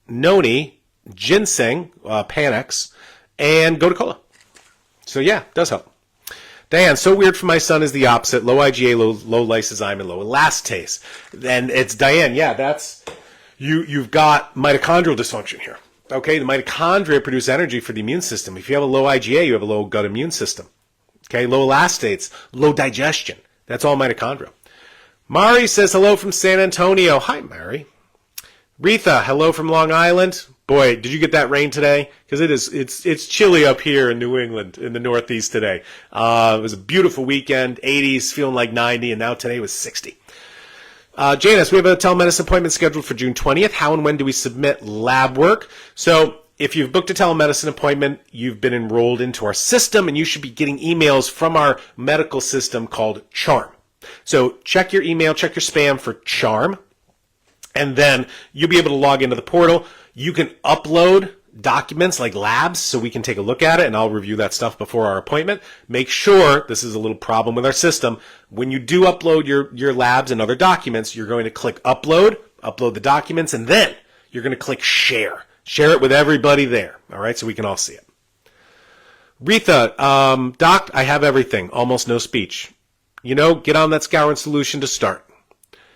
noni, ginseng, panax, and gotu kola. So yeah, it does help. Diane, so weird for my son is the opposite. Low IgA, low lysozyme, and low elastase. And it's Diane, yeah, that's you've got mitochondrial dysfunction here. Okay, the mitochondria produce energy for the immune system. If you have a low IgA, you have a low gut immune system. Okay, low elastates, low digestion. That's all mitochondria. Mari says hello from San Antonio. Hi, Mari. Retha, hello from Long Island. Boy, did you get that rain today? Because it's chilly up here in New England, in the Northeast today. It was a beautiful weekend, 80s, feeling like 90, and now today was 60. Janice, we have a telemedicine appointment scheduled for June 20th. How and when do we submit lab work? So if you've booked a telemedicine appointment, you've been enrolled into our system, and you should be getting emails from our medical system called CHARM. So check your email, check your spam for CHARM, and then you'll be able to log into the portal. You can upload documents like labs so we can take a look at it, and I'll review that stuff before our appointment. Make sure, this is a little problem with our system, when you do upload your labs and other documents, you're going to click upload the documents, and then you're going to click share. Share it with everybody there, all right, so we can all see it. Retha, Doc, I have everything, almost no speech. You know, get on that Skowron solution to start.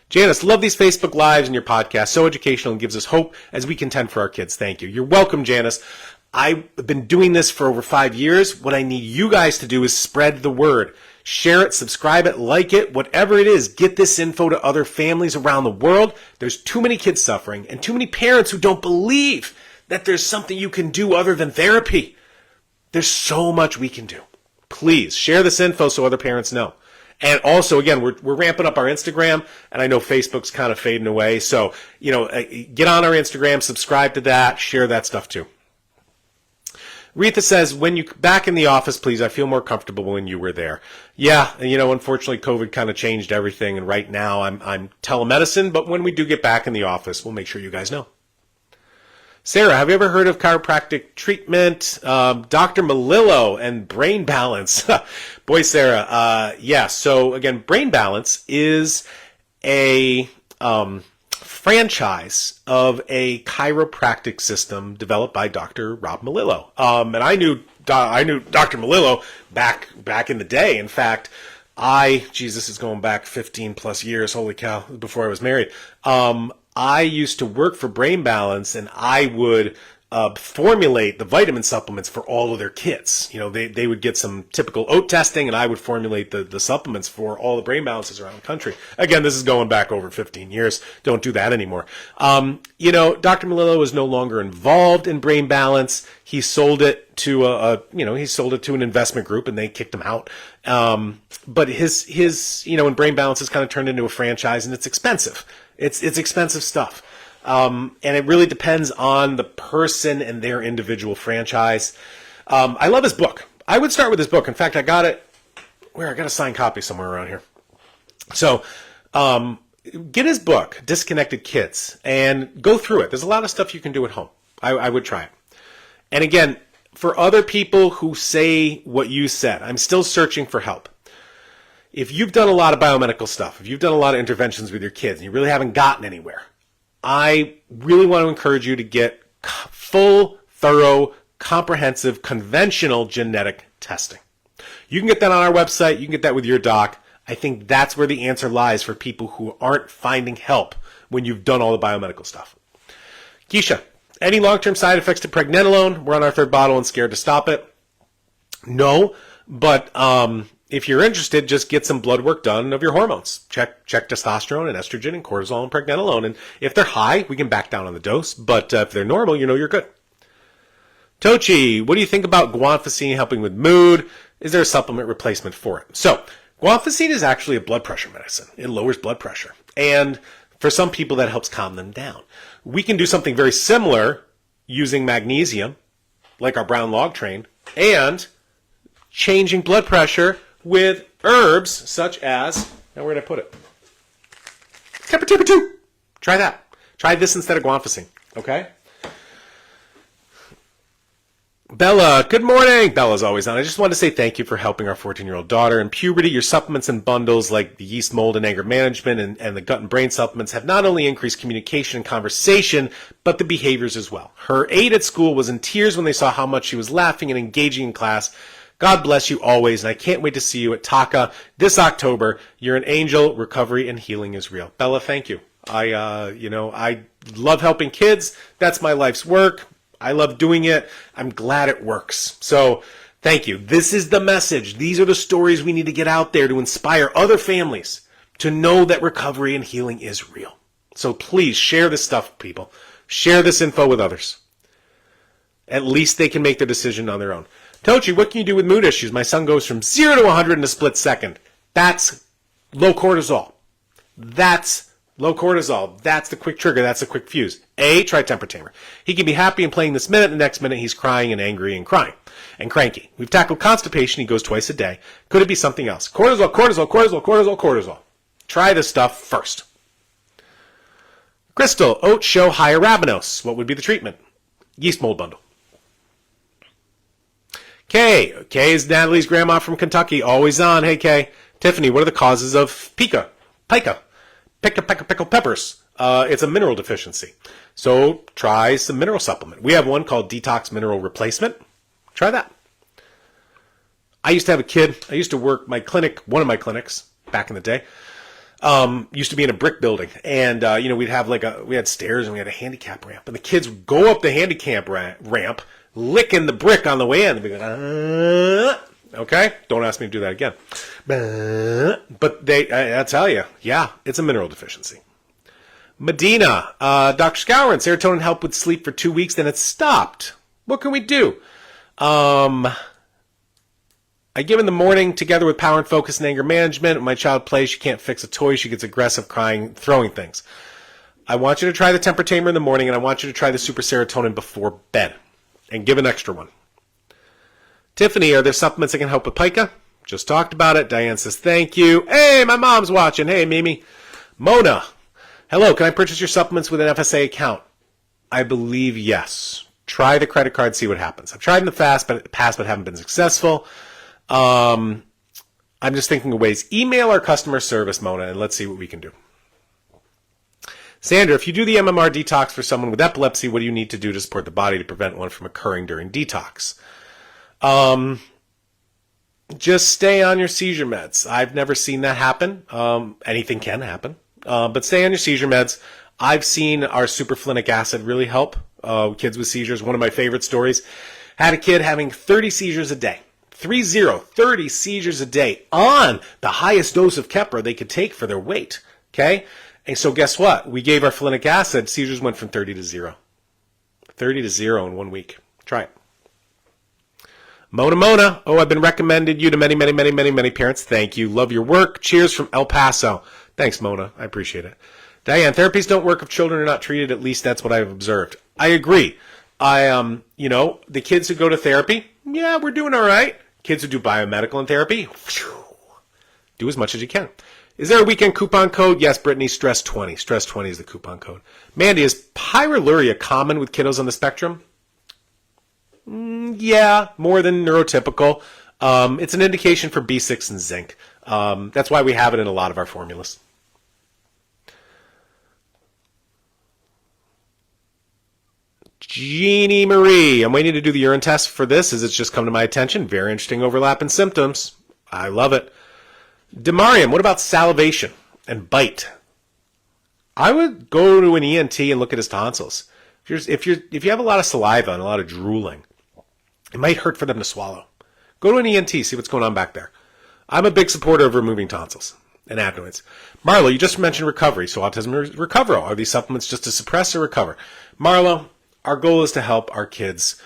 Janice, love these Facebook Lives and your podcast. So educational and gives us hope as we contend for our kids. Thank you. You're welcome, Janice. I've been doing this for over 5 years. What I need you guys to do is spread the word. Share it, subscribe it, like it, whatever it is. Get this info to other families around the world. There's too many kids suffering and too many parents who don't believe that there's something you can do other than therapy. There's so much we can do. Please share this info so other parents know. And also, again, we're ramping up our Instagram, and I know Facebook's kind of fading away. So, you know, get on our Instagram, subscribe to that, share that stuff too. Retha says, when you back in the office, please. I feel more comfortable when you were there. Yeah, unfortunately, COVID kind of changed everything, and right now I'm telemedicine, but when we do get back in the office, we'll make sure you guys know. Sarah, have you ever heard of chiropractic treatment? Dr. Melillo and Brain Balance. Boy, Sarah, yeah. So again, Brain Balance is a franchise of a chiropractic system developed by Dr. Rob Melillo. And I knew Dr. Melillo back in the day. In fact, this is going back 15 plus years. Holy cow! Before I was married. I used to work for Brain Balance, and I would formulate the vitamin supplements for all of their kids. They would get some typical oat testing, and I would formulate the supplements for all the Brain Balances around the country. Again, this is going back over 15 years. Don't do that anymore. Dr. Melillo is no longer involved in Brain Balance. He sold it to an investment group, and they kicked him out. But his and Brain Balance has kind of turned into a franchise, and it's expensive. It's expensive stuff. And it really depends on the person and their individual franchise. I love his book. I would start with his book. In fact, I got it I got a signed copy somewhere around here. So, get his book, Disconnected Kids, and go through it. There's a lot of stuff you can do at home. I would try it. And again, for other people who say what you said, I'm still searching for help. If you've done a lot of biomedical stuff, if you've done a lot of interventions with your kids and you really haven't gotten anywhere, I really want to encourage you to get full, thorough, comprehensive, conventional genetic testing. You can get that on our website. You can get that with your doc. I think that's where the answer lies for people who aren't finding help when you've done all the biomedical stuff. Keisha, any long-term side effects to pregnenolone? We're on our third bottle and scared to stop it. No, but if you're interested, just get some blood work done of your hormones. Check testosterone and estrogen and cortisol and pregnenolone. And if they're high, we can back down on the dose. But if they're normal, you're good. Tochi, what do you think about guanfacine helping with mood? Is there a supplement replacement for it? So, guanfacine is actually a blood pressure medicine. It lowers blood pressure. And for some people, that helps calm them down. We can do something very similar using magnesium, like our brown log train, and changing blood pressure with herbs such as, now where did I put it? Pepper 2. Try that. Try this instead of guanfacine, okay? Bella, good morning. Bella's always on. I just wanted to say thank you for helping our 14-year-old daughter in puberty. Your supplements and bundles like the yeast, mold, and anger management and the gut and brain supplements have not only increased communication and conversation, but the behaviors as well. Her aide at school was in tears when they saw how much she was laughing and engaging in class. God bless you always, and I can't wait to see you at TACA this October. You're an angel. Recovery and healing is real. Bella, thank you. I love helping kids. That's my life's work. I love doing it. I'm glad it works. So thank you. This is the message. These are the stories we need to get out there to inspire other families to know that recovery and healing is real. So please share this stuff, people. Share this info with others. At least they can make their decision on their own. Tochi, what can you do with mood issues? My son goes from 0 to 100 in a split second. That's low cortisol. That's low cortisol. That's the quick trigger. That's the quick fuse. Try temper tamer. He can be happy and playing this minute. The next minute he's crying and angry and crying and cranky. We've tackled constipation. He goes twice a day. Could it be something else? Cortisol, cortisol, cortisol, cortisol, cortisol. Try this stuff first. Crystal, oats show high arabinose. What would be the treatment? Yeast mold bundle. Kay is Natalie's grandma from Kentucky, always on. Hey, Kay. Tiffany, what are the causes of pica pickled peppers? It's a mineral deficiency. So try some mineral supplement. We have one called Detox Mineral Replacement. Try that. I used to have a kid. I used to work one of my clinics back in the day, used to be in a brick building. And, we had stairs and we had a handicap ramp. And the kids would go up the handicap ramp, licking the brick on the way in. Okay? Don't ask me to do that again. But I tell you, yeah, it's a mineral deficiency. Medina, Dr. Skowron, serotonin helped with sleep for 2 weeks, then it stopped. What can we do? I give in the morning together with power and focus and anger management. When my child plays, she can't fix a toy. She gets aggressive, crying, throwing things. I want you to try the temper tamer in the morning, and I want you to try the super serotonin before bed. And give an extra one. Tiffany, are there supplements that can help with pica? Just talked about it. Diane says, thank you. Hey, my mom's watching. Hey, Mimi. Mona, hello. Can I purchase your supplements with an FSA account? I believe yes. Try the credit card, see what happens. I've tried in the past, but haven't been successful. I'm just thinking of ways. Email our customer service, Mona, and let's see what we can do. Sandra, if you do the MMR detox for someone with epilepsy, what do you need to do to support the body to prevent one from occurring during detox? Just stay on your seizure meds. I've never seen that happen. Anything can happen, but stay on your seizure meds. I've seen our superflinic acid really help kids with seizures. One of my favorite stories, had a kid having 30 seizures a day. 30 seizures a day on the highest dose of Keppra they could take for their weight. Okay? And so guess what? We gave our flinic acid. Seizures went from 30 to 0. 30 to 0 in 1 week. Try it. Mona. Oh, I've been recommended you to many parents. Thank you. Love your work. Cheers from El Paso. Thanks, Mona. I appreciate it. Diane, therapies don't work if children are not treated. At least that's what I've observed. I agree. The kids who go to therapy, yeah, we're doing all right. Kids who do biomedical and therapy, do as much as you can. Is there a weekend coupon code? Yes, Brittany, stress 20. Stress 20 is the coupon code. Mandy, is pyroluria common with kiddos on the spectrum? Yeah, more than neurotypical. It's an indication for B6 and zinc. That's why we have it in a lot of our formulas. Jeannie Marie, I'm waiting to do the urine test for this as it's just come to my attention. Very interesting overlap in symptoms. I love it. Demariam, what about salivation and bite? I would go to an ENT and look at his tonsils. If you have a lot of saliva and a lot of drooling, it might hurt for them to swallow. Go to an ENT, see what's going on back there. I'm a big supporter of removing tonsils and adenoids. Marlo, you just mentioned recovery. So autism recover. Are these supplements just to suppress or recover? Marlo, our goal is to help our kids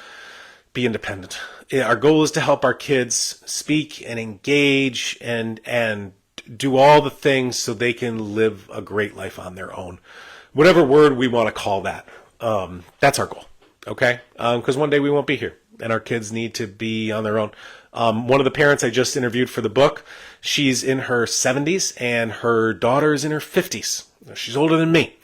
be independent. Our goal is to help our kids speak and engage and do all the things so they can live a great life on their own. Whatever word we want to call that, that's our goal, okay? Because one day we won't be here, and our kids need to be on their own. One of the parents I just interviewed for the book, she's in her 70s, and her daughter is in her 50s. She's older than me.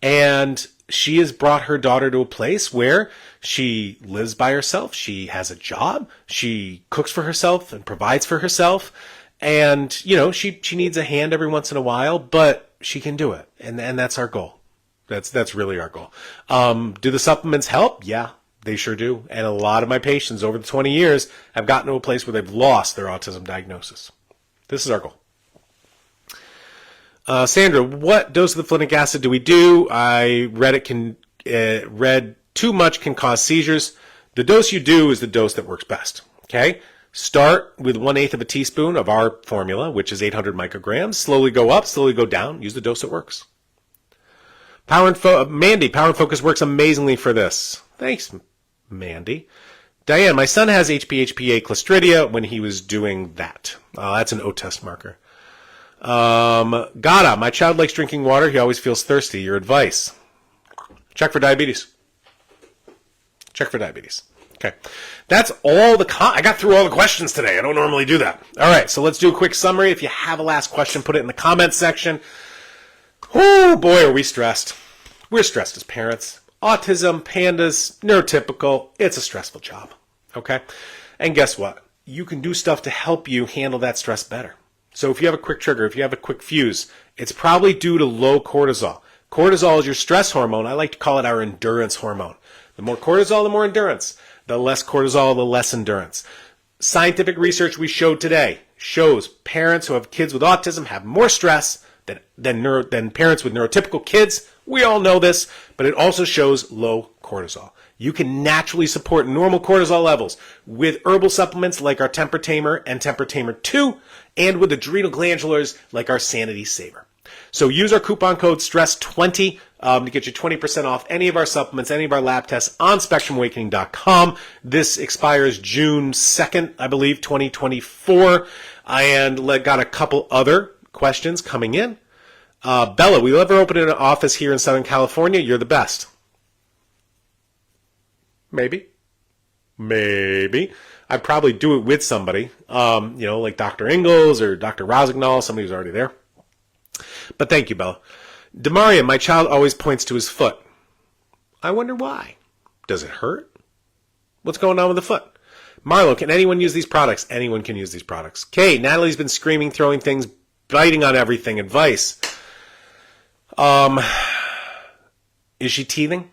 And she has brought her daughter to a place where she lives by herself. She has a job. She cooks for herself and provides for herself. And, she needs a hand every once in a while, but she can do it. And that's our goal. That's really our goal. Do the supplements help? Yeah, they sure do. And a lot of my patients over the 20 years have gotten to a place where they've lost their autism diagnosis. This is our goal. Sandra, what dose of the flinic acid do we do? I read read too much can cause seizures. The dose you do is the dose that works best. Okay? Start with 1/8 of a teaspoon of our formula, which is 800 micrograms. Slowly go up, slowly go down. Use the dose that works. Mandy, Power and Focus works amazingly for this. Thanks, Mandy. Diane, my son has HPHPA Clostridia when he was doing that. That's an O-test marker. Gata, my child likes drinking water. He always feels thirsty. Your advice? Check for diabetes. Check for diabetes. Okay. That's all I got through all the questions today. I don't normally do that. All right, so let's do a quick summary. If you have a last question, put it in the comments section. Oh, boy, are we stressed. We're stressed as parents. Autism, pandas, neurotypical. It's a stressful job. Okay? And guess what? You can do stuff to help you handle that stress better. So if you have a quick trigger, if you have a quick fuse, it's probably due to low cortisol. Cortisol is your stress hormone. I like to call it our endurance hormone. The more cortisol, the more endurance. The less cortisol, the less endurance. Scientific research we showed today shows parents who have kids with autism have more stress than parents with neurotypical kids. We all know this, but it also shows low cortisol. You can naturally support normal cortisol levels with herbal supplements like our Temper Tamer and Temper Tamer 2, and with adrenal glandulars like our Sanity Saver. So use our coupon code STRESS20 to get you 20% off any of our supplements, any of our lab tests on SpectrumAwakening.com. This expires June 2nd, I believe, 2024. And got a couple other questions coming in. Bella, will you ever open an office here in Southern California? You're the best. Maybe. I'd probably do it with somebody, like Dr. Ingalls or Dr. Rosignol, somebody who's already there. But thank you, Bella. Demaria, my child always points to his foot. I wonder why. Does it hurt? What's going on with the foot? Marlo, can anyone use these products? Anyone can use these products. Kate, Natalie's been screaming, throwing things, biting on everything. Advice. Is she teething?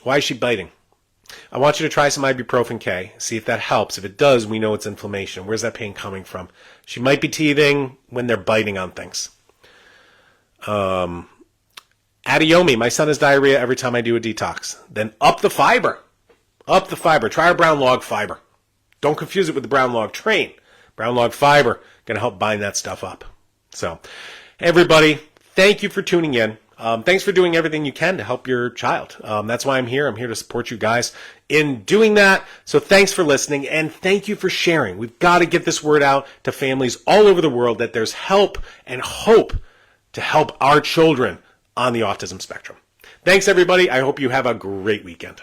Why is she biting? I want you to try some ibuprofen K. See if that helps. If it does, we know it's inflammation. Where's that pain coming from? She might be teething when they're biting on things. Adiomi, my son has diarrhea every time I do a detox. Then up the fiber. Up the fiber. Try our brown log fiber. Don't confuse it with the brown log train. Brown log fiber going to help bind that stuff up. So, everybody, thank you for tuning in. Thanks for doing everything you can to help your child. That's why I'm here. I'm here to support you guys in doing that. So thanks for listening, and thank you for sharing. We've got to get this word out to families all over the world that there's help and hope to help our children on the autism spectrum. Thanks, everybody. I hope you have a great weekend.